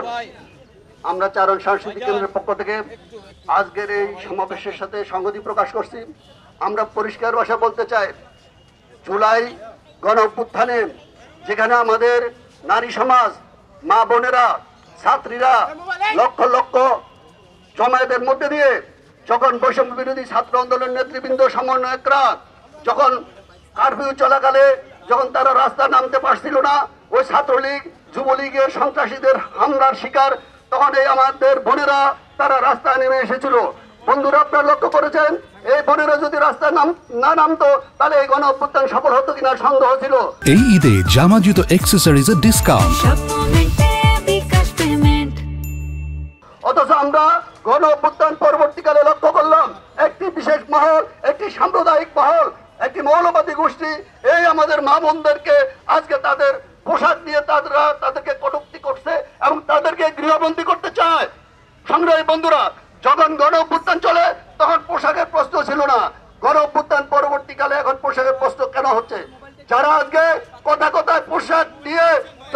বন্ধুগণ, আমরা চারণ সাংস্কৃতিক কেন্দ্রের পক্ষ থেকে আজকের এই সমাবেশের সাথে সংগতি প্রকাশ করছি। আমরা পরিষ্কার ভাষা বলতে চাই, জুলাই গণ অভ্যুত্থানে যেখানে আমাদের নারী সমাজ, মা বোনেরা, ছাত্রীরা লক্ষ লক্ষ জমায়েতের মধ্যে দিয়ে যখন বৈষম্য বিরোধী ছাত্র আন্দোলনের নেতৃবৃন্দ সমন্বয়করা যখন কারফিউ চলাকালে যখন তারা রাস্তা নামতে পারছিল না, ওই ছাত্রলীগ যুবলীগের সন্ত্রাসীদের হামলার শিকার, তখন এই আমাদের বোনেরা তারা রাস্তায় নেমে এসেছিল। বন্ধুরা, আপনারা লক্ষ্য করেছেন, এই বোনেরা যদি রাস্তায় না নামতো তাহলে এই গণ অভ্যুত্থান সফল হতো কিনা সন্দেহ ছিল। এই ঈদে জামা জুতো অ্যাক্সেসরিজের ডিসকাউন্ট। অথচ আমরা গণ অভ্যুত্থান পরবর্তীকালে লক্ষ্য করলাম একটি বিশেষ মহল, একটি সাম্প্রদায়িক মহল, একটি মৌলবাদী গোষ্ঠী এই আমাদের মা বোনদেরকে আজকে তাদের পোশাক দিয়ে তাদেরকে কটূক্তি করছে এবং তাদেরকে গৃহবন্দী করতে চায়। সংগ্রামী বন্ধুরা, যখন গণ অভ্যুত্থান চলে তখন পোশাকের প্রশ্ন ছিল না। গণ অভ্যুত্থান পরবর্তীকালে এখন পোশাকের প্রশ্ন কেন হচ্ছে? যারা আজকে কথায় পোশাক দিয়ে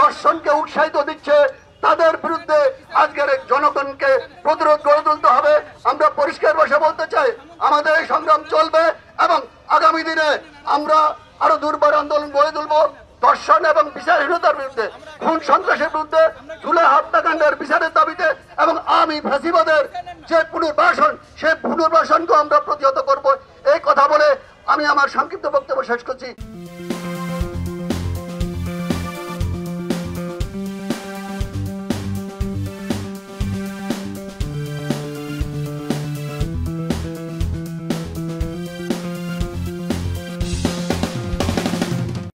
দর্শনকে উৎসাহিত দিচ্ছে, তাদের বিরুদ্ধে আজকের জনগণকে প্রতিরোধ গড়ে তুলতে হবে। আমরা পরিষ্কার ভাষা বলতে চাই, আমাদের এই সংগ্রাম চলবে এবং আগামী দিনে আমরা আরো দুর্বার আন্দোলন গড়ে তুলব। দর্শন এবং বিচারহীনতার বিরুদ্ধে, খুন সন্ত্রাসের বিরুদ্ধে, জুলাই হত্যাকাণ্ডের বিচারের দাবিতে এবং আওয়ামী ফ্যাসিবাদের যে পুনর্বাসন, সেই পুনর্বাসনকে আমরা প্রতিহত করব। এই কথা বলে আমি আমার সংক্ষিপ্ত বক্তব্য শেষ করছি।